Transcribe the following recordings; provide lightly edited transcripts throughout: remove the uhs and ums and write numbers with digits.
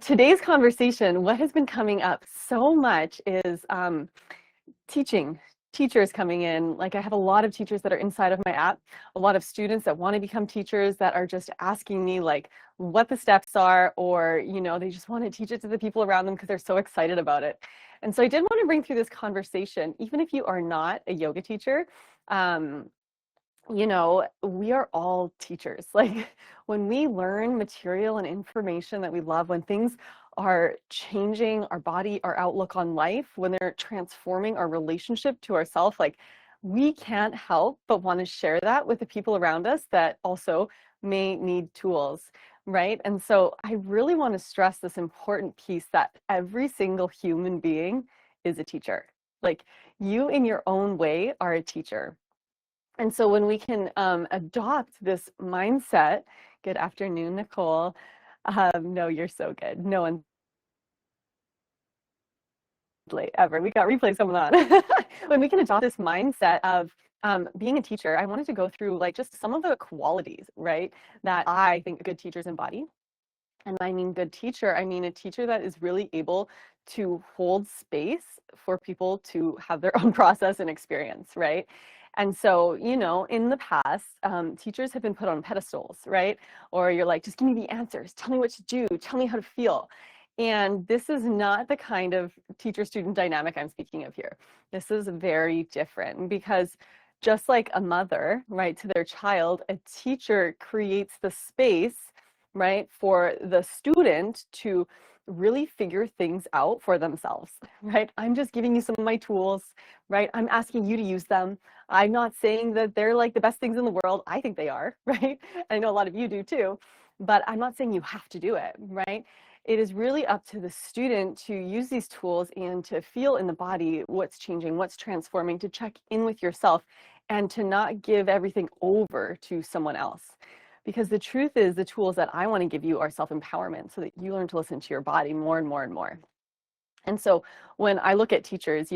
Today's conversation, what has been coming up so much is teaching, teachers coming in. Like I have a lot of teachers that are inside of my app, a lot of students that want to become teachers that are just asking me like what the steps are, or, they just want to teach it to the people around them because they're so excited about it. And so I did want to bring through this conversation, even if you are not a yoga teacher. Um, we are all teachers. Like when we learn material and information that we love, when things are changing our body, our outlook on life, when they're transforming our relationship to ourselves, like we can't help but want to share that with the people around us that also may need tools, right? And so I really want to stress this important piece that every single human being is a teacher. Like you in your own way are a teacher. And so when we can adopt this mindset, good afternoon, Nicole. No, you're so good. No one's late ever. We got replays coming on. When we can adopt this mindset of being a teacher, I wanted to go through like just some of the qualities, right, that I think good teachers embody. And I mean good teacher, I mean a teacher that is really able to hold space for people to have their own process and experience, right? And so, in the past, teachers have been put on pedestals, right? Or you're like, just give me the answers, tell me what to do, tell me how to feel. And this is not the kind of teacher-student dynamic I'm speaking of here. This is very different because just like a mother, right, to their child, a teacher creates the space, right, for the student to really figure things out for themselves, right? I'm just giving you some of my tools, right? I'm asking you to use them. I'm not saying that they're like the best things in the world. I think they are, right? And I know a lot of you do too, but I'm not saying you have to do it, right? It is really up to the student to use these tools and to feel in the body what's changing, what's transforming, to check in with yourself and to not give everything over to someone else. Because the truth is, the tools that I want to give you are self-empowerment so that you learn to listen to your body more and more and more. And so when I look at teachers,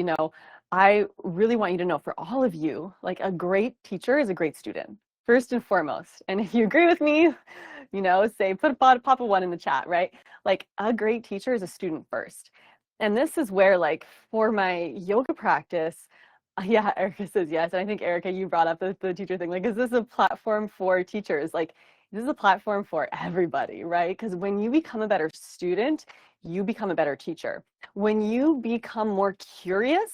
I really want you to know, for all of you, like a great teacher is a great student, first and foremost. And if you agree with me, say pop a one in the chat, right? Like a great teacher is a student first. And this is where, like, for my yoga practice, yeah, Erica says yes. And I think, Erica, you brought up the teacher thing. Like, is this a platform for teachers? Like, this is a platform for everybody, right? Because when you become a better student, you become a better teacher. When you become more curious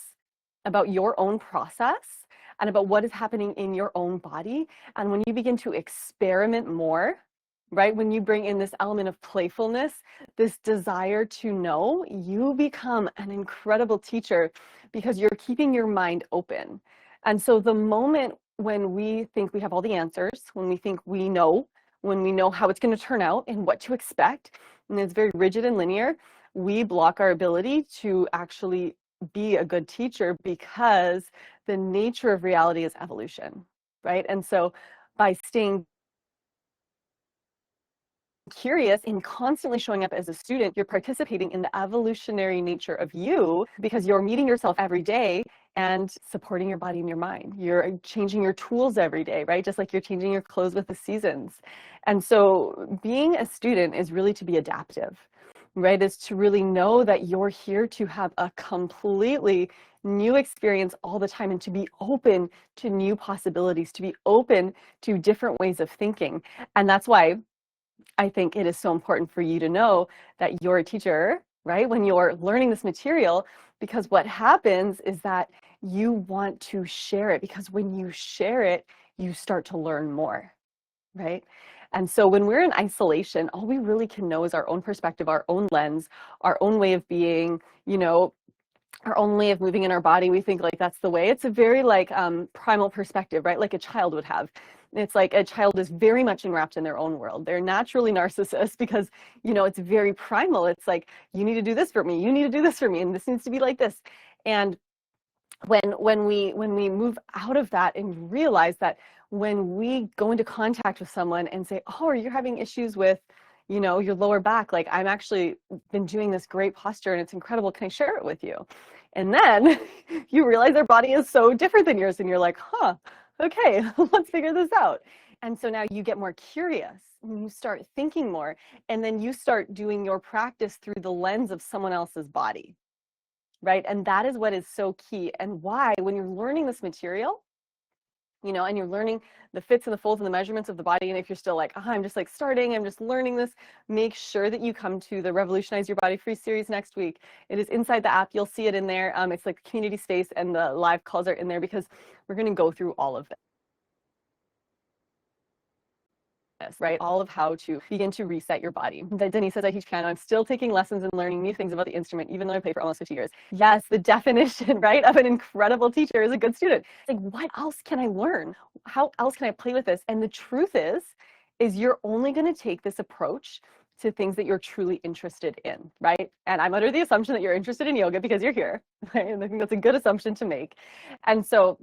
about your own process and about what is happening in your own body, and when you begin to experiment more, right? When you bring in this element of playfulness, this desire to know, you become an incredible teacher because you're keeping your mind open. And so the moment when we think we have all the answers, when we think we know, when we know how it's going to turn out and what to expect, and it's very rigid and linear, we block our ability to actually be a good teacher because the nature of reality is evolution, right? And so by staying curious and constantly showing up as a student, you're participating in the evolutionary nature of you because you're meeting yourself every day and supporting your body and your mind. You're changing your tools every day, right? Just like you're changing your clothes with the seasons. And so being a student is really to be adaptive, right? Is to really know that you're here to have a completely new experience all the time and to be open to new possibilities, to be open to different ways of thinking. And that's why I think it is so important for you to know that you're a teacher, right? When you're learning this material, because what happens is that you want to share it, because when you share it, you start to learn more, right? And so when we're in isolation, all we really can know is our own perspective, our own lens, our own way of being, our own way of moving in our body. We think like that's the way. It's a very like primal perspective, right? Like a child would have. It's like a child is very much enwrapped in their own world. They're naturally narcissists because, it's very primal. It's like, you need to do this for me. You need to do this for me. And this needs to be like this. And when we move out of that and realize that when we go into contact with someone and say, oh, you're having issues with, your lower back, like I'm actually been doing this great posture and it's incredible. Can I share it with you? And then you realize their body is so different than yours and you're like, okay, let's figure this out. And so now you get more curious and you start thinking more, and then you start doing your practice through the lens of someone else's body, right? And that is what is so key, and why when you're learning this material, and you're learning the fits and the folds and the measurements of the body. And if you're still like, oh, I'm just like starting, I'm just learning this, make sure that you come to the Revolutionize Your Body free series next week. It is inside the app. You'll see it in there. It's like community space, and the live calls are in there because we're going to go through all of right? All of how to begin to reset your body. Denise says, I teach piano. I'm still taking lessons and learning new things about the instrument, even though I played for almost 50 years. Yes, the definition, right, of an incredible teacher is a good student. It's like, what else can I learn? How else can I play with this? And the truth is you're only going to take this approach to things that you're truly interested in, right? And I'm under the assumption that you're interested in yoga because you're here, right? And I think that's a good assumption to make. And so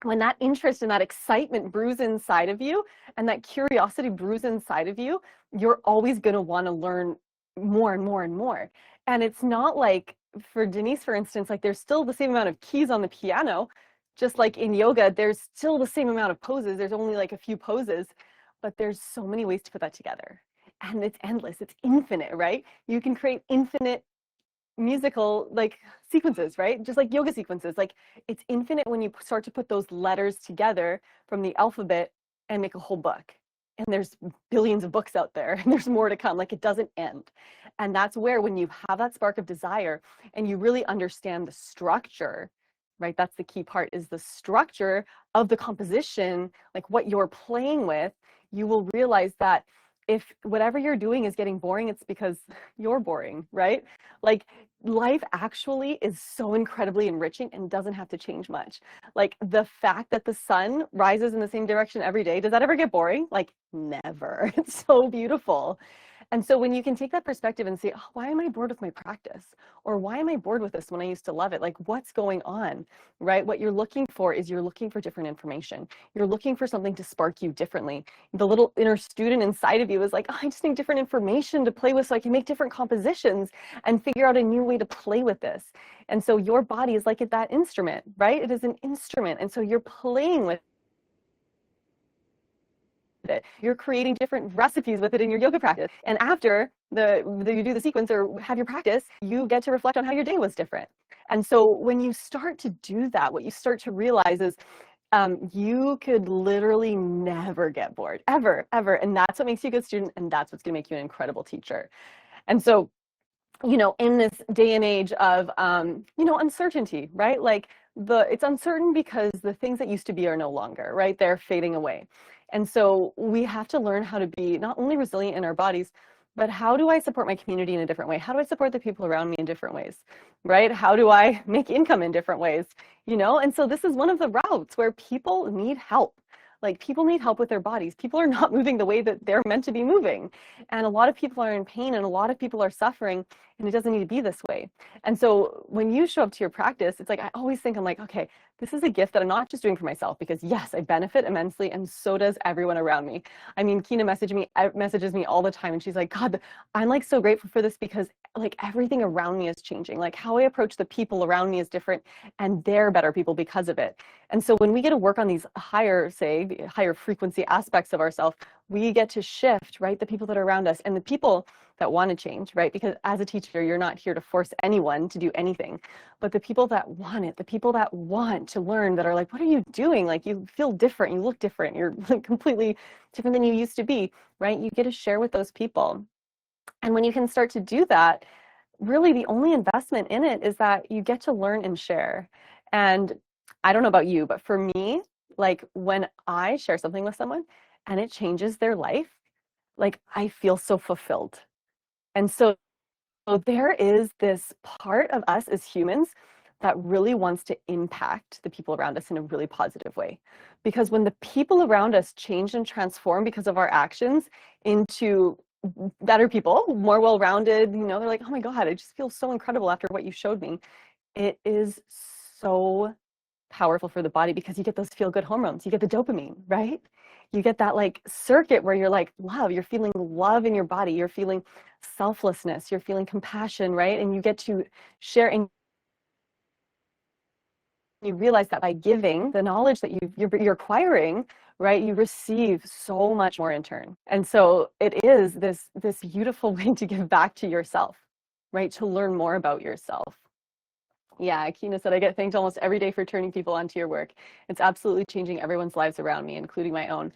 when that interest and that excitement brews inside of you, and that curiosity brews inside of you, you're always going to want to learn more and more and more. And it's not like, for Denise, for instance, like there's still the same amount of keys on the piano, just like in yoga, there's still the same amount of poses. There's only like a few poses, but there's so many ways to put that together. And it's endless, it's infinite, right? You can create infinite musical like sequences, right? Just like yoga sequences. Like it's infinite when you start to put those letters together from the alphabet and make a whole book. And there's billions of books out there, and there's more to come. Like it doesn't end. And that's where, when you have that spark of desire and you really understand the structure, right? That's the key part, is the structure of the composition, like what you're playing with, you will realize that if whatever you're doing is getting boring, it's because you're boring, right? Like life actually is so incredibly enriching and doesn't have to change much. Like the fact that the sun rises in the same direction every day, does that ever get boring? Like never. It's so beautiful. And so when you can take that perspective and say, oh, why am I bored with my practice? Or why am I bored with this when I used to love it? Like what's going on, right? What you're looking for is you're looking for different information. You're looking for something to spark you differently. The little inner student inside of you is like, oh, I just need different information to play with so I can make different compositions and figure out a new way to play with this. And so your body is like that instrument, right? It is an instrument. And so you're playing with it. You're creating different recipes with it in your yoga practice. And after you do the sequence or have your practice, you get to reflect on how your day was different. And so when you start to do that, what you start to realize is you could literally never get bored, ever, ever. And that's what makes you a good student. And that's what's going to make you an incredible teacher. And so, in this day and age of, uncertainty, right? Like it's uncertain because the things that used to be are no longer, right? They're fading away. And so we have to learn how to be not only resilient in our bodies, but how do I support my community in a different way? How do I support the people around me in different ways, right? How do I make income in different ways, And so this is one of the routes where people need help. Like people need help with their bodies. People are not moving the way that they're meant to be moving. And a lot of people are in pain, and a lot of people are suffering, and it doesn't need to be this way. And so when you show up to your practice, it's like, I always think, I'm like, okay, this is a gift that I'm not just doing for myself, because yes, I benefit immensely, and so does everyone around me. I mean, Kina messages me all the time, and she's like, God, I'm like so grateful for this, because like everything around me is changing. Like how I approach the people around me is different, and they're better people because of it. And so when we get to work on these higher frequency aspects of ourselves, we get to shift, right? The people that are around us, and the people that want to change, right? Because as a teacher, you're not here to force anyone to do anything, but the people that want it, the people that want to learn, that are like, what are you doing? Like you feel different, you look different, you're like completely different than you used to be, right? You get to share with those people. And when you can start to do that, really the only investment in it is that you get to learn and share. And I don't know about you, but for me, like when I share something with someone and it changes their life, like I feel so fulfilled. And so there is this part of us as humans that really wants to impact the people around us in a really positive way. Because when the people around us change and transform because of our actions into better people, more well-rounded, they're like, oh my God, I just feel so incredible after what you showed me. It is so powerful for the body, because you get those feel-good hormones, you get the dopamine, right? You get that like circuit where you're like love, you're feeling love in your body, you're feeling selflessness, you're feeling compassion, right? And you get to share, and you realize that by giving the knowledge that you're acquiring, right? You receive so much more in turn. And so it is this beautiful way to give back to yourself, right? To learn more about yourself. Yeah, Kina said, I get thanked almost every day for turning people onto your work. It's absolutely changing everyone's lives around me, including my own.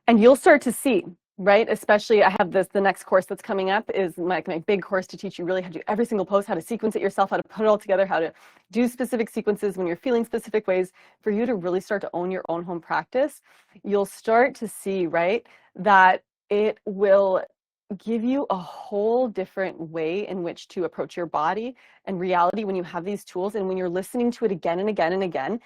And you'll start to see, right? Especially I have the next course that's coming up is my big course to teach you really how to do every single post, how to sequence it yourself, how to put it all together, how to do specific sequences when you're feeling specific ways for you to really start to own your own home practice. You'll start to see, right, that it will give you a whole different way in which to approach your body and reality when you have these tools and when you're listening to it again and again and again.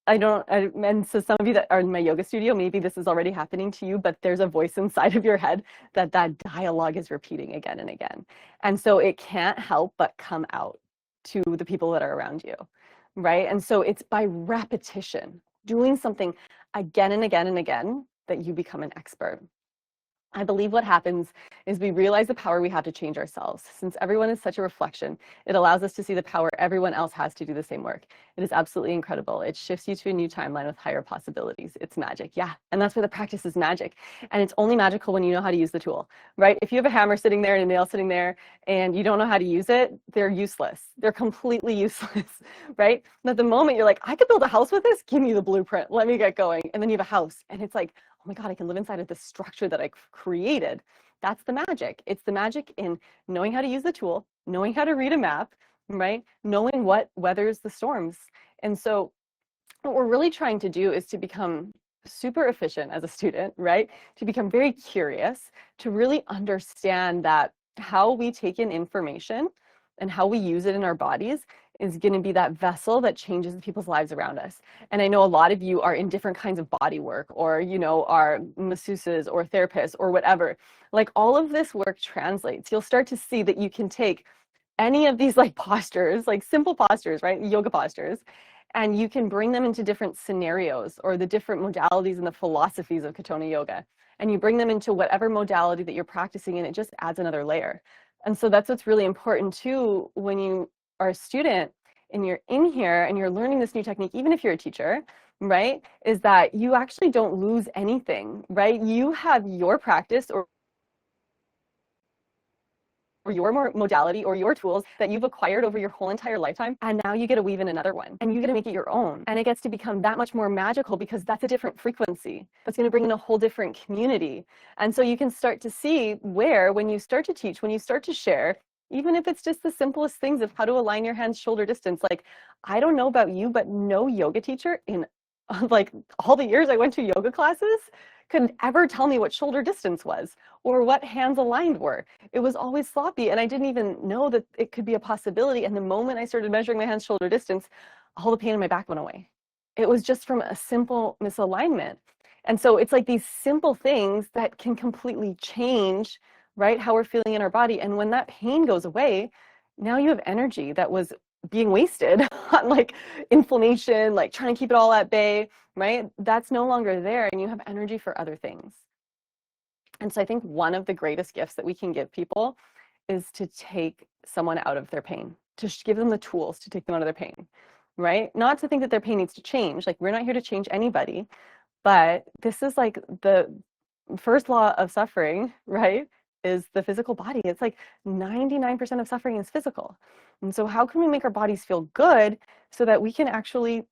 And so some of you that are in my yoga studio, maybe this is already happening to you, but there's a voice inside of your head that dialogue is repeating again and again. And so it can't help but come out to the people that are around you, right? And so it's by repetition, doing something again and again and again, that you become an expert. I believe what happens is we realize the power we have to change ourselves. Since everyone is such a reflection, it allows us to see the power everyone else has to do the same work. It is absolutely incredible. It shifts you to a new timeline with higher possibilities. It's magic. Yeah. And that's where the practice is magic. And it's only magical when you know how to use the tool, right? If you have a hammer sitting there and a nail sitting there and you don't know how to use it, they're useless. They're completely useless, right? But the moment you're like, I could build a house with this, give me the blueprint. Let me get going. And then you have a house and it's like, oh my God, I can live inside of this structure that I created. That's the magic. It's the magic in knowing how to use the tool, knowing how to read a map, right? Knowing what weathers the storms. And so what we're really trying to do is to become super efficient as a student, right? To become very curious, to really understand that how we take in information and how we use it in our bodies is going to be that vessel that changes people's lives around us. And I know a lot of you are in different kinds of body work, or, you know, are masseuses or therapists or whatever. Like all of this work translates. You'll start to see that you can take any of these like postures, like simple postures, right? Yoga postures, and you can bring them into different scenarios or the different modalities and the philosophies of Katona yoga. And you bring them into whatever modality that you're practicing, and it just adds another layer. And so that's what's really important too when you are a student and you're in here and you're learning this new technique, even if you're a teacher, right? Is that you actually don't lose anything, right? You have your practice or your modality or your tools that you've acquired over your whole entire lifetime, and now you get to weave in another one and you get to make it your own, and it gets to become that much more magical because that's a different frequency that's going to bring in a whole different community. And so you can start to see where, when you start to teach, when you start to share, even if it's just the simplest things of how to align your hands shoulder distance, like I don't know about you, but no yoga teacher in like all the years I went to yoga classes could ever tell me what shoulder distance was or what hands aligned were. It was always sloppy, and I didn't even know that it could be a possibility. And the moment I started measuring my hands shoulder distance, all the pain in my back went away. It was just from a simple misalignment. And so it's like these simple things that can completely change, right, how we're feeling in our body. And when that pain goes away, now you have energy that was being wasted on like inflammation, like trying to keep it all at bay, right? That's no longer there, and you have energy for other things. And so I think one of the greatest gifts that we can give people is to take someone out of their pain, to give them the tools to take them out of their pain, right? Not to think that their pain needs to change. Like, we're not here to change anybody, but this is like the first law of suffering, right? Is the physical body. It's like 99% of suffering is physical. And so how can we make our bodies feel good so that we can actually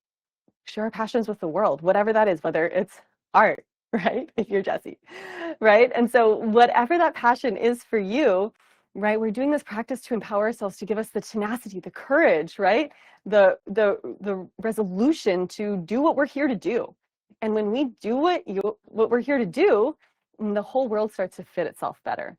share our passions with the world, whatever that is, whether it's art, right? If you're Jessie, right? And so whatever that passion is for you, right? We're doing this practice to empower ourselves, to give us the tenacity, the courage, right? The resolution to do what we're here to do. And when we do what we're here to do, the whole world starts to fit itself better.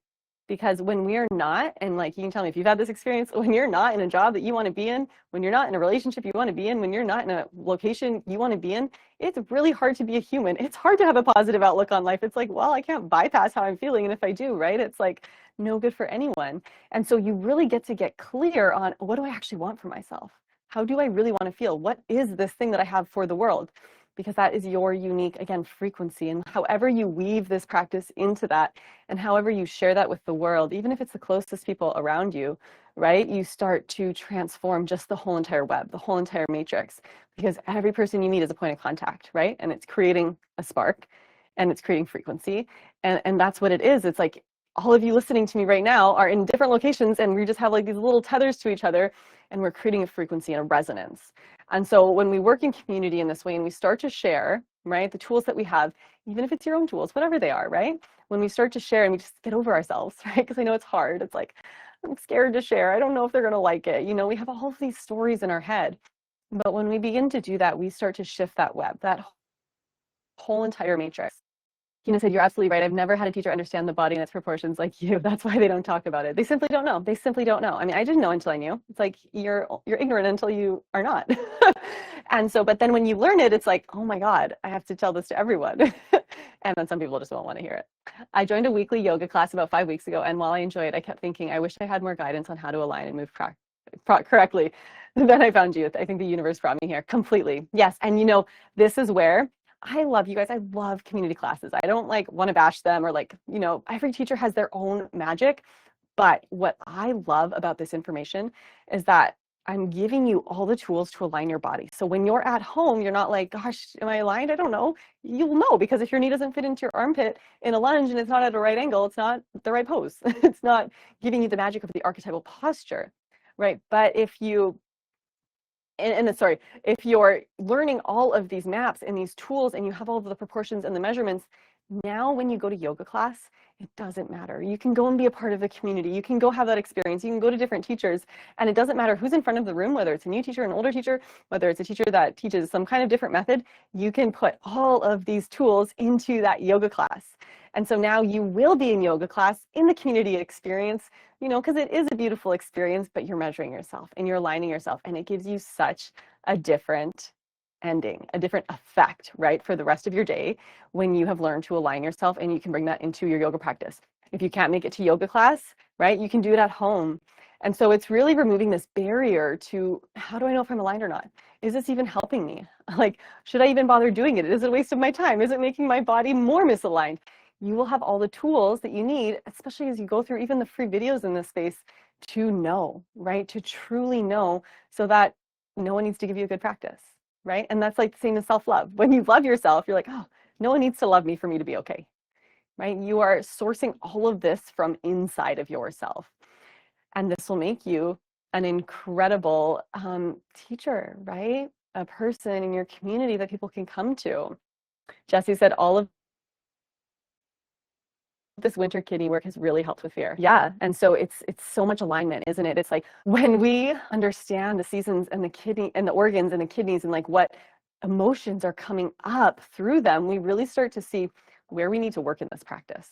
Because when we're not, and like you can tell me if you've had this experience, when you're not in a job that you want to be in, when you're not in a relationship you want to be in, when you're not in a location you want to be in, it's really hard to be a human. It's hard to have a positive outlook on life. It's like, well, I can't bypass how I'm feeling. And if I do, right, it's like no good for anyone. And so you really get to get clear on, what do I actually want for myself? How do I really want to feel? What is this thing that I have for the world? Because that is your unique, again, frequency. And however you weave this practice into that, and however you share that with the world, even if it's the closest people around you, right, you start to transform just the whole entire web, the whole entire matrix, because every person you meet is a point of contact, right? And it's creating a spark. and it's creating frequency. And that's what it is. It's like all of you listening to me right now are in different locations, and we just have like these little tethers to each other, and we're creating a frequency and a resonance. And so when we work in community in this way and we start to share, right, the tools that we have, even if it's your own tools, whatever they are, right? When we start to share and we just get over ourselves, right? Because I know it's hard. It's like, I'm scared to share. I don't know if they're going to like it. You know, we have all of these stories in our head. But when we begin to do that, we start to shift that web, that whole entire matrix. Tina said, you're absolutely right. I've never had a teacher understand the body and its proportions like you. That's why they don't talk about it. They simply don't know. They simply don't know. I mean, I didn't know until I knew. It's like you're ignorant until you are not. And so, but then when you learn it, it's like, oh my God, I have to tell this to everyone. And then some people just won't want to hear it. I joined a weekly yoga class about 5 weeks ago, and while I enjoy it, I kept thinking, I wish I had more guidance on how to align and move correctly. Then I found you. I think the universe brought me here completely. Yes, and you know, this is where I love you guys. I love community classes. I don't like want to bash them or like, you know, every teacher has their own magic. But what I love about this information is that I'm giving you all the tools to align your body. So when you're at home, you're not like, gosh, am I aligned? I don't know. You'll know, because if your knee doesn't fit into your armpit in a lunge and it's not at a right angle, it's not the right pose. It's not giving you the magic of the archetypal posture, right? But if you sorry, if you're learning all of these maps and these tools and you have all of the proportions and the measurements, now when you go to yoga class, it doesn't matter. You can go and be a part of the community. You can go have that experience. You can go to different teachers, and it doesn't matter who's in front of the room, whether it's a new teacher, an older teacher, whether it's a teacher that teaches some kind of different method. You can put all of these tools into that yoga class. And so now you will be in yoga class in the community experience, you know, because it is a beautiful experience, but you're measuring yourself and you're aligning yourself, and it gives you such a different ending, a different effect, right, for the rest of your day when you have learned to align yourself, and you can bring that into your yoga practice. If you can't make it to yoga class, right, you can do it at home. And so it's really removing this barrier to, how do I know if I'm aligned or not? Is this even helping me? Like, should I even bother doing it? Is it a waste of my time? Is it making my body more misaligned? You will have all the tools that you need, especially as you go through even the free videos in this space, to know, right? To truly know, so that no one needs to give you a good practice, right? And that's like the same as self-love. When you love yourself, you're like, oh, no one needs to love me for me to be okay, right? You are sourcing all of this from inside of yourself. And this will make you an incredible teacher, right? A person in your community that people can come to. Jesse said all of this winter kidney work has really helped with fear. Yeah. And so it's so much alignment, isn't it? It's like when we understand the seasons and the kidney and the organs and the kidneys and like what emotions are coming up through them, we really start to see where we need to work in this practice,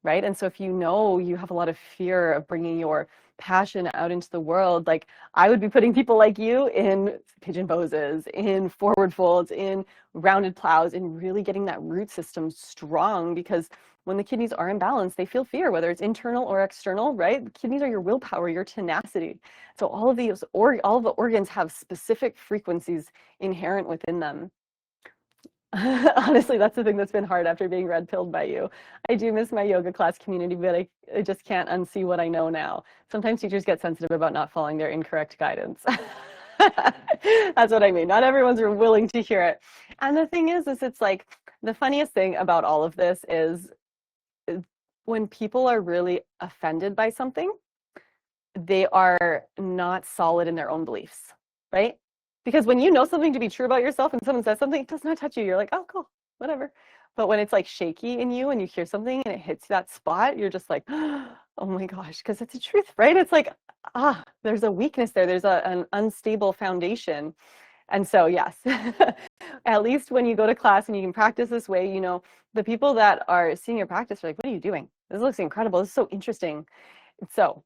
right? And so if you know you have a lot of fear of bringing your passion out into the world, like I would be putting people like you in pigeon poses, in forward folds, in rounded plows, and really getting that root system strong, because when the kidneys are imbalanced, they feel fear, whether it's internal or external, right? The kidneys are your willpower, your tenacity. So all of these, all of the organs have specific frequencies inherent within them. Honestly, that's the thing that's been hard after being red pilled by you. I do miss my yoga class community, but I just can't unsee what I know now. Sometimes teachers get sensitive about not following their incorrect guidance. That's what I mean. Not everyone's willing to hear it. And the thing is it's like the funniest thing about all of this is when people are really offended by something, they are not solid in their own beliefs, right? Because when you know something to be true about yourself and someone says something, it does not touch you. You're like, oh, cool, whatever. But when it's like shaky in you and you hear something and it hits that spot, you're just like, oh my gosh, because it's the truth, right? It's like, there's a weakness there. There's an unstable foundation. And so, yes, at least when you go to class and you can practice this way, you know, the people that are seeing your practice are like, what are you doing? This looks incredible. This is so interesting. So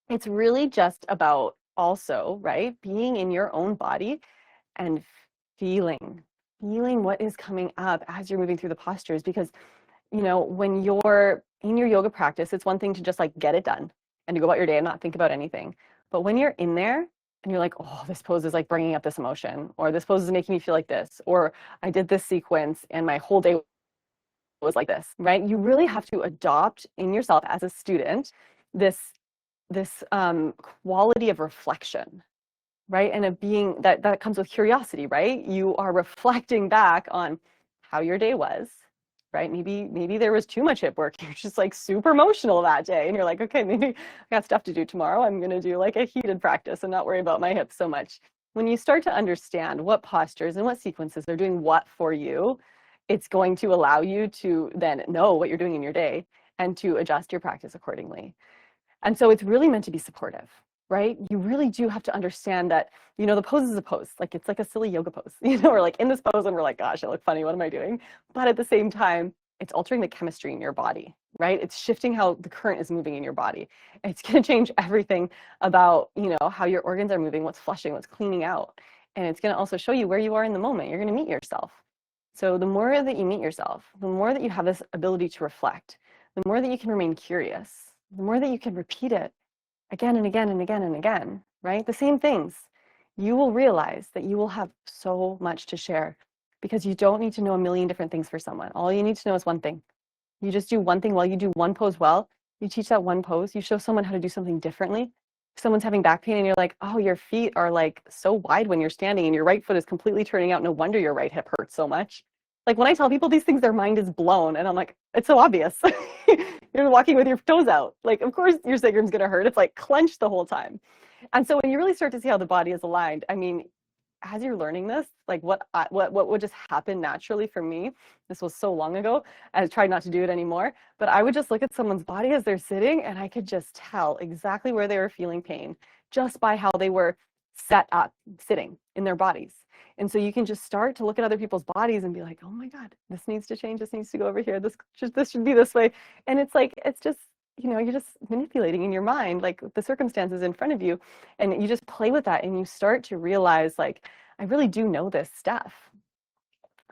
it's really just about also, right, being in your own body and feeling what is coming up as you're moving through the postures. Because, you know, when you're in your yoga practice, it's one thing to just like get it done and to go about your day and not think about anything. But when you're in there and you're like, oh, this pose is like bringing up this emotion, or this pose is making me feel like this, or I did this sequence and my whole day was like this, right? You really have to adopt in yourself as a student this quality of reflection, right? And of being that comes with curiosity, right? You are reflecting back on how your day was, right? Maybe there was too much hip work. You're just like super emotional that day. And you're like, okay, maybe I got stuff to do tomorrow. I'm going to do like a heated practice and not worry about my hips so much. When you start to understand what postures and what sequences are doing what for you, it's going to allow you to then know what you're doing in your day and to adjust your practice accordingly. And so it's really meant to be supportive, right? You really do have to understand that, the pose is a pose. Like it's like a silly yoga pose, we're like in this pose and we're like, gosh, I look funny. What am I doing? But at the same time, it's altering the chemistry in your body, right? It's shifting how the current is moving in your body. It's going to change everything about, how your organs are moving, what's flushing, what's cleaning out. And it's going to also show you where you are in the moment. You're going to meet yourself. So the more that you meet yourself, the more that you have this ability to reflect, the more that you can remain curious, the more that you can repeat it again and again and again and again, right? The same things. You will realize that you will have so much to share because you don't need to know a million different things for someone. All you need to know is one thing. You just do one thing well. You do one pose well. You teach that one pose. You show someone how to do something differently. If someone's having back pain and you're like, oh, your feet are like so wide when you're standing and your right foot is completely turning out. No wonder your right hip hurts so much. Like when I tell people these things, their mind is blown. And I'm like, it's so obvious. You're walking with your toes out. Like, of course, your sacrum's going to hurt. It's like clenched the whole time. And so when you really start to see how the body is aligned, I mean, as you're learning this, like what would just happen naturally for me, this was so long ago, I tried not to do it anymore, but I would just look at someone's body as they're sitting and I could just tell exactly where they were feeling pain just by how they were set up sitting in their bodies. And so you can just start to look at other people's bodies and be like, oh my God, this needs to change. This needs to go over here. This should be this way. And it's like, it's just, you're just manipulating in your mind, like the circumstances in front of you. And you just play with that and you start to realize like, I really do know this stuff.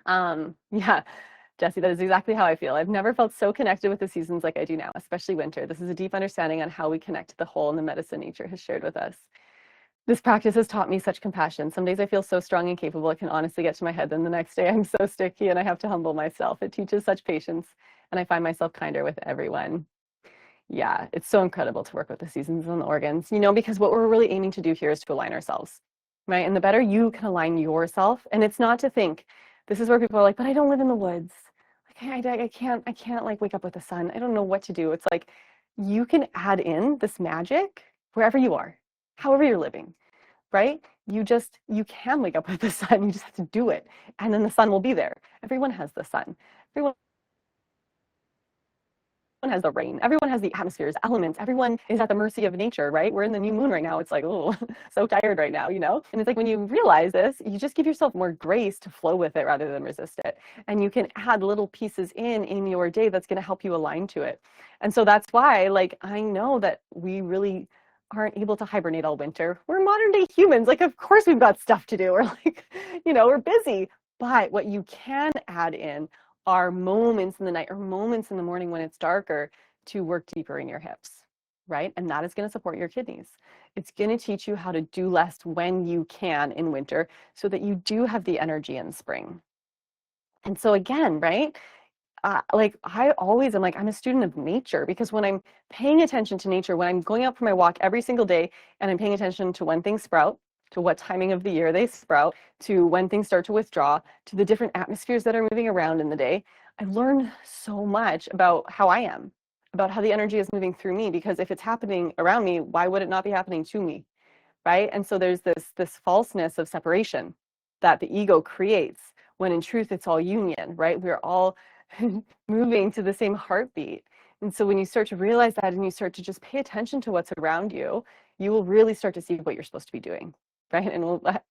Yeah, Jesse, that is exactly how I feel. I've never felt so connected with the seasons like I do now, especially winter. This is a deep understanding on how we connect to the whole and the medicine nature has shared with us. This practice has taught me such compassion. Some days I feel so strong and capable, it can honestly get to my head. Then the next day I'm so sticky and I have to humble myself. It teaches such patience and I find myself kinder with everyone. Yeah, it's so incredible to work with the seasons and the organs, because what we're really aiming to do here is to align ourselves, right? And the better you can align yourself, and it's not to think, this is where people are like, but I don't live in the woods. Like, I can't like wake up with the sun. I don't know what to do. It's like, you can add in this magic wherever you are, however you're living, right? You can wake up with the sun. You just have to do it. And then the sun will be there. Everyone has the sun. Everyone has the rain. Everyone has the atmospheres, elements. Everyone is at the mercy of nature, right? We're in the new moon right now. It's like, oh, so tired right now, And it's like when you realize this, you just give yourself more grace to flow with it rather than resist it. And you can add little pieces in your day that's going to help you align to it. And so that's why, like, I know that we really aren't able to hibernate all winter. We're modern day humans. Like, of course we've got stuff to do. We're like, we're busy. But what you can add in are moments in the night or moments in the morning when it's darker to work deeper in your hips, right? And that is going to support your kidneys. It's going to teach you how to do less when you can in winter so that you do have the energy in spring. And so again, right? Like I always am like, I'm a student of nature because when I'm paying attention to nature, when I'm going out for my walk every single day and I'm paying attention to when things sprout, to what timing of the year they sprout, to when things start to withdraw, to the different atmospheres that are moving around in the day, I learn so much about how I am, about how the energy is moving through me, because if it's happening around me, why would it not be happening to me, right? And so there's this falseness of separation that the ego creates, when in truth, it's all union, right? We're all moving to the same heartbeat. And so when you start to realize that and you start to just pay attention to what's around you, you will really start to see what you're supposed to be doing. Right? And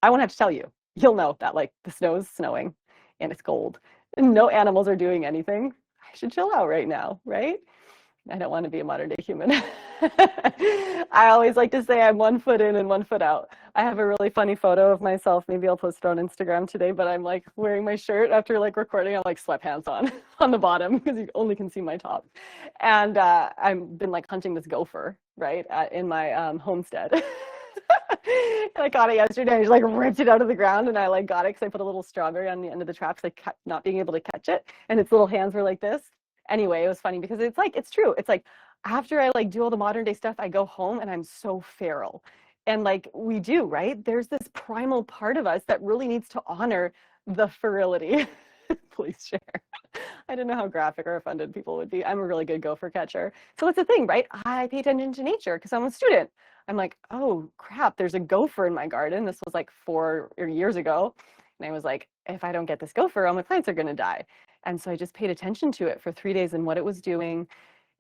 I won't have to tell you. You'll know that like the snow is snowing and it's cold and no animals are doing anything. I should chill out right now, right? I don't want to be a modern day human. I always like to say I'm 1 foot in and 1 foot out. I have a really funny photo of myself. Maybe I'll post it on Instagram today, but I'm like wearing my shirt after like recording. I'm like sweatpants on the bottom because you only can see my top. And I've been like hunting this gopher, right, in my homestead. And I caught it yesterday. I just like ripped it out of the ground and I like got it because I put a little strawberry on the end of the trap because I kept not being able to catch it. And its little hands were like this. Anyway, it was funny because it's like, it's true. It's like after I like do all the modern day stuff, I go home and I'm so feral. And like we do, right? There's this primal part of us that really needs to honor the ferility. Please share. I don't know how graphic or offended people would be. I'm a really good gopher catcher. So that's the thing, right? I pay attention to nature because I'm a student. I'm like, oh crap, there's a gopher in my garden. This was like 4 years ago. And I was like, if I don't get this gopher, all my plants are going to die. And so I just paid attention to it for 3 days and what it was doing,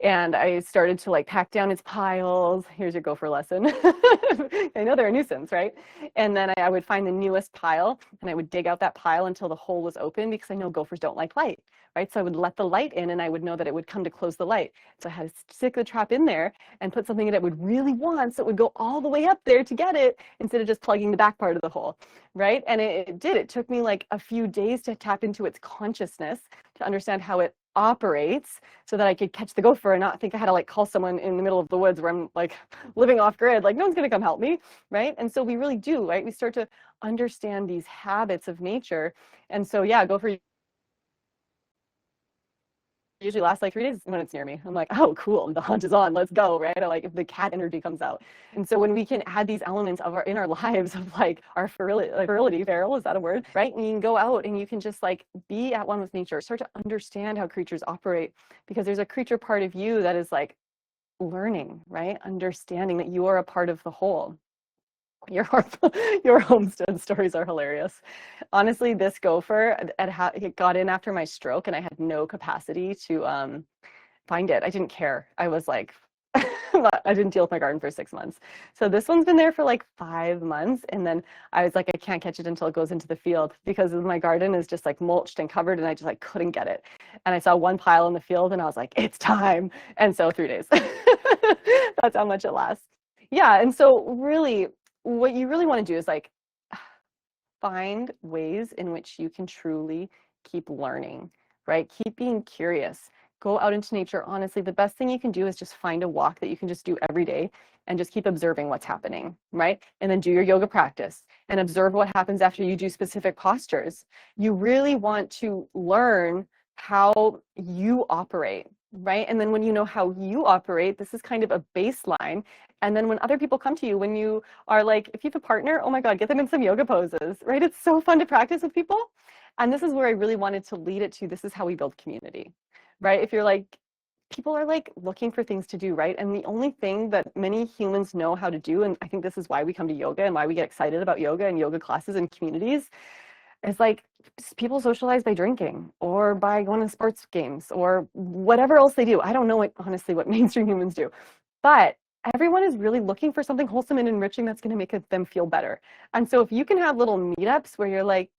and I started to like pack down its piles. Here's your gopher lesson. I know they're a nuisance, right? And then I would find the newest pile and I would dig out that pile until the hole was open because I know gophers don't like light, right? So I would let the light in and I would know that it would come to close the light. So I had to stick the trap in there and put something that it would really want so it would go all the way up there to get it instead of just plugging the back part of the hole, right? And it did. It took me like a few days to tap into its consciousness to understand how it operates so that I could catch the gopher and not think I had to like call someone in the middle of the woods where I'm like living off grid, like no one's going to come help me, right? And so we really do, right? We start to understand these habits of nature. And so yeah, gopher usually lasts like 3 days when it's near me. I'm like, oh, cool, the hunt is on, let's go, right? Or like if the cat energy comes out. And so when we can add these elements of our in our lives of like our feral, is that a word? Right? And you can go out and you can just like be at one with nature, start to understand how creatures operate, because there's a creature part of you that is like learning, right? Understanding that you are a part of the whole. Your your homestead stories are hilarious. Honestly, this gopher, it got in after my stroke, and I had no capacity to find it. I didn't care. I was like, I didn't deal with my garden for 6 months. So this one's been there for like 5 months, and then I was like, I can't catch it until it goes into the field because my garden is just like mulched and covered, and I just like couldn't get it. And I saw one pile in the field, and I was like, it's time. And so 3 days. That's how much it lasts. Yeah, and so really what you really want to do is like find ways in which you can truly keep learning, right? Keep being curious. Go out into nature. Honestly, the best thing you can do is just find a walk that you can just do every day and just keep observing what's happening, right? And then do your yoga practice and observe what happens after you do specific postures. You really want to learn how you operate, right? And then when you know how you operate, this is kind of a baseline. And then when other people come to you, when you are like, if you have a partner, oh my God, get them in some yoga poses, right? It's so fun to practice with people. And this is where I really wanted to lead it to. This is how we build community, right? If you're like, people are like looking for things to do, right? And the only thing that many humans know how to do, and I think this is why we come to yoga and why we get excited about yoga and yoga classes and communities, is like people socialize by drinking or by going to sports games or whatever else they do. I don't know what, honestly, what mainstream humans do, but everyone is really looking for something wholesome and enriching that's going to make them feel better. And so if you can have little meetups where you're like,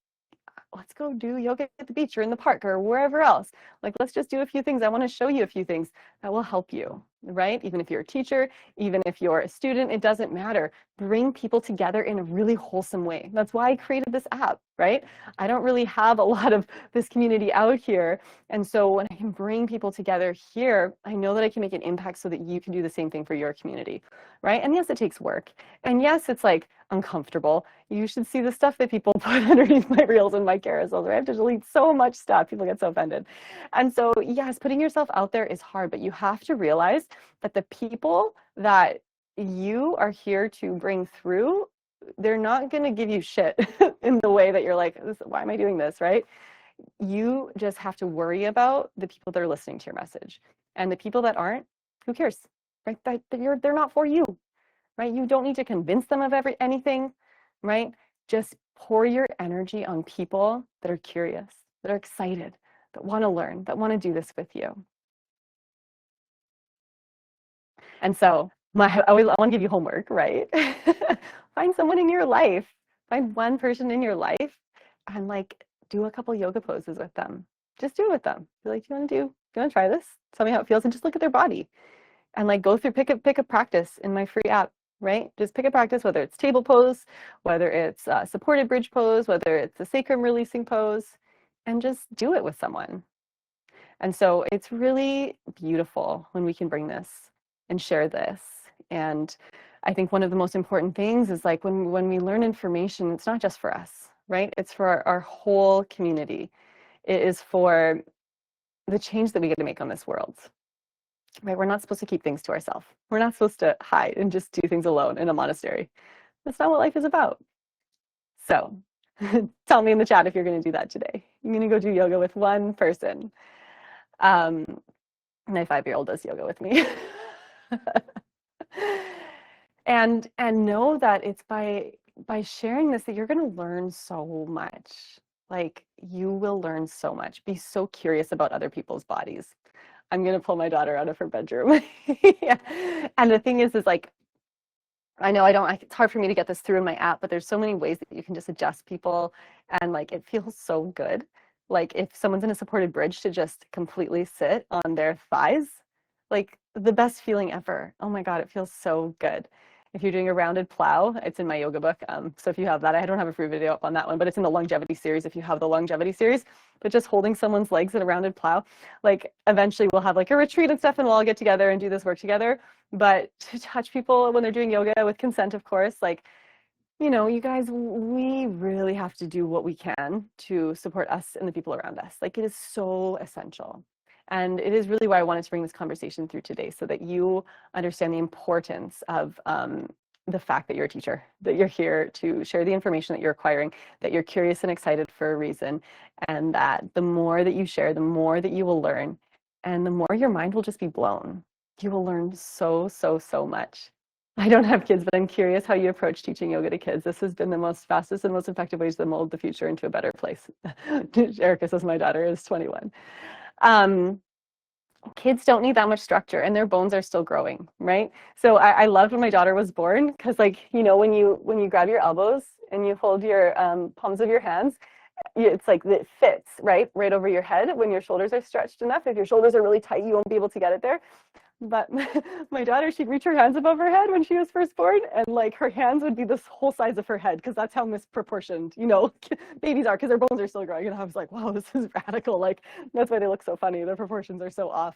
let's go do yoga at the beach or in the park or wherever else. Like, let's just do a few things. I want to show you a few things that will help you, right? Even if you're a teacher, even if you're a student, it doesn't matter. Bring people together in a really wholesome way. That's why I created this app, right? I don't really have a lot of this community out here. And so when I can bring people together here, I know that I can make an impact so that you can do the same thing for your community, right? And yes, it takes work. And yes, it's like uncomfortable. You should see the stuff that people put underneath my reels and my carousels, right? I have to delete so much stuff. People get so offended. And so, yes, putting yourself out there is hard, but you have to realize that the people that you are here to bring through, they're not going to give you shit in the way that you're like, why am I doing this, right? You just have to worry about the people that are listening to your message. And the people that aren't, who cares, right? They're not for you, right? You don't need to convince them of anything, right? Just pour your energy on people that are curious, that are excited, that want to learn, that want to do this with you. And so I want to give you homework, right? Find someone in your life, find one person in your life and like do a couple yoga poses with them. Just do it with them. Be like, do you want to try this? Tell me how it feels and just look at their body and like go through, pick a practice in my free app, right? Just pick a practice, whether it's table pose, whether it's supported bridge pose, whether it's a sacrum releasing pose, and just do it with someone. And so it's really beautiful when we can bring this and share this. And I think one of the most important things is like when we learn information, it's not just for us, right? It's for our whole community. It is for the change that we get to make on this world, right? We're not supposed to keep things to ourselves. We're not supposed to hide and just do things alone in a monastery. That's not what life is about. So Tell me in the chat if you're going to do that today. I'm going to go do yoga with one person. Um, my 5-year-old does yoga with me. And know that it's by sharing this that you're going to learn so much. Like, you will learn so much. Be so curious about other people's bodies. I'm going to pull my daughter out of her bedroom. Yeah. And the thing is like, I know it's hard for me to get this through in my app, but there's so many ways that you can just adjust people, and like it feels so good. Like if someone's in a supported bridge, to just completely sit on their thighs, like the best feeling ever. Oh my God, it feels so good. If you're doing a rounded plow, it's in my yoga book. So if you have that, I don't have a free video up on that one, but it's in the longevity series if you have the longevity series. But just holding someone's legs in a rounded plow, like eventually we'll have like a retreat and stuff, and we'll all get together and do this work together. But to touch people when they're doing yoga, with consent, of course, like, you guys, we really have to do what we can to support us and the people around us. Like, it is so essential. And it is really why I wanted to bring this conversation through today, so that you understand the importance of the fact that you're a teacher, that you're here to share the information that you're acquiring, that you're curious and excited for a reason, and that the more that you share, the more that you will learn, and the more your mind will just be blown. You will learn so, so, so much. I don't have kids, but I'm curious how you approach teaching yoga to kids. This has been the most fastest and most effective ways to mold the future into a better place. Erica says my daughter is 21. Kids don't need that much structure, and their bones are still growing, right? So I loved when my daughter was born, because like, when you grab your elbows and you hold your palms of your hands, it's like it fits right over your head when your shoulders are stretched enough. If your shoulders are really tight, you won't be able to get it there. But my daughter, she'd reach her hands above her head when she was first born, and like her hands would be this whole size of her head, because that's how misproportioned, babies are, because their bones are still growing. And I was like, wow, this is radical. Like, that's why they look so funny. Their proportions are so off.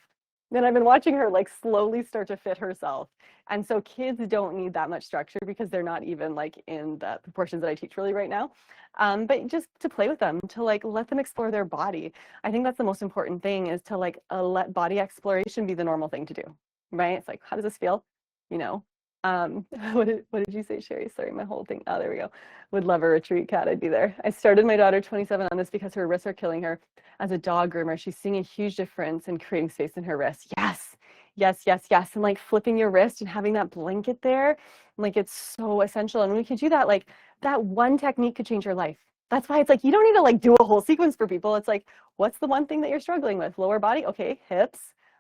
Then I've been watching her like slowly start to fit herself. And so kids don't need that much structure, because they're not even like in the proportions that I teach really right now. But just to play with them, to like let them explore their body. I think that's the most important thing, is to like let body exploration be the normal thing to do, right? It's like, how does this feel? You know, what did you say, Sherry? Sorry, my whole thing. Oh, there we go. Would love a retreat, Cat. I'd be there. I started my daughter 27 on this because her wrists are killing her. As a dog groomer, she's seeing a huge difference in creating space in her wrists. Yes, yes, yes, yes. And like flipping your wrist and having that blanket there, like it's so essential. And when we can do that, like that one technique could change your life. That's why it's like, you don't need to like do a whole sequence for people. It's like, what's the one thing that you're struggling with? Lower body? Okay, hips,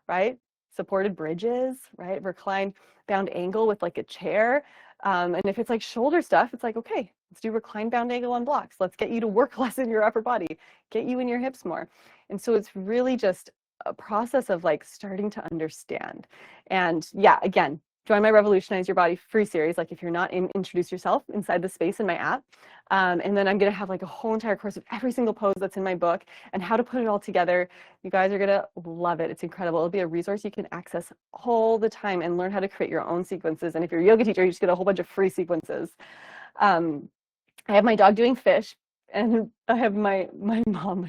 right? Supported bridges, right? Reclined bound angle with like a chair. And if it's like shoulder stuff, it's like, okay, let's do reclined bound angle on blocks. Let's get you to work less in your upper body, get you in your hips more. And so it's really just a process of like starting to understand. And yeah, again, join my Revolutionize Your Body free series. Like if you're not in, introduce yourself inside the space in my app. And then I'm going to have like a whole entire course of every single pose that's in my book and how to put it all together. You guys are going to love it. It's incredible. It'll be a resource you can access all the time and learn how to create your own sequences. And if you're a yoga teacher, you just get a whole bunch of free sequences. I have my dog doing fish, and I have my mom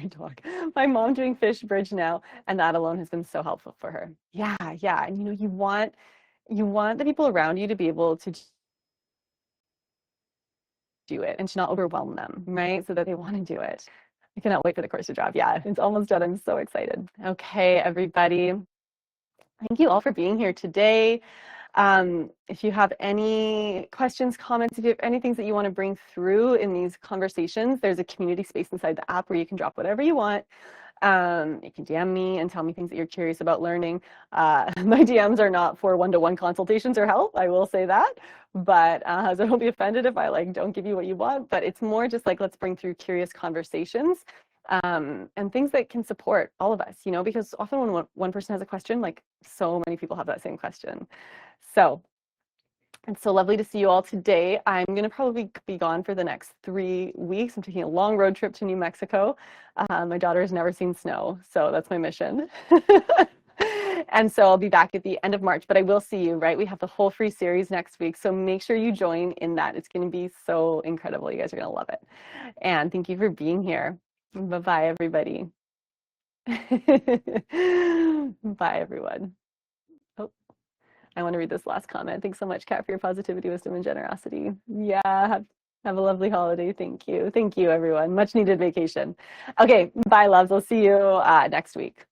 doing fish bridge now, and that alone has been so helpful for her. Yeah. And you want the people around you to be able to do it and to not overwhelm them, right? So that they want to do it. I cannot wait for the course to drop. Yeah, it's almost done. I'm so excited. Okay, everybody. Thank you all for being here today. If you have any questions, comments, if you have any things that you want to bring through in these conversations, there's a community space inside the app where you can drop whatever you want. You can DM me and tell me things that you're curious about learning. My DMs are not for one-to-one consultations or help, I will say that. But so don't be offended if I like don't give you what you want. But it's more just like, let's bring through curious conversations and things that can support all of us, because often when one person has a question, like so many people have that same question. So it's so lovely to see you all today. I'm going to probably be gone for the next 3 weeks. I'm taking a long road trip to New Mexico. My daughter has never seen snow, so that's my mission. And so I'll be back at the end of March, but I will see you, right? We have the whole free series next week, so make sure you join in that. It's going to be so incredible. You guys are going to love it. And thank you for being here. Bye-bye, everybody. Bye, everyone. Oh, I want to read this last comment. Thanks so much, Kat, for your positivity, wisdom, and generosity. Yeah, Have a lovely holiday. Thank you. Thank you, everyone. Much needed vacation. Okay, bye, loves. I'll see you next week.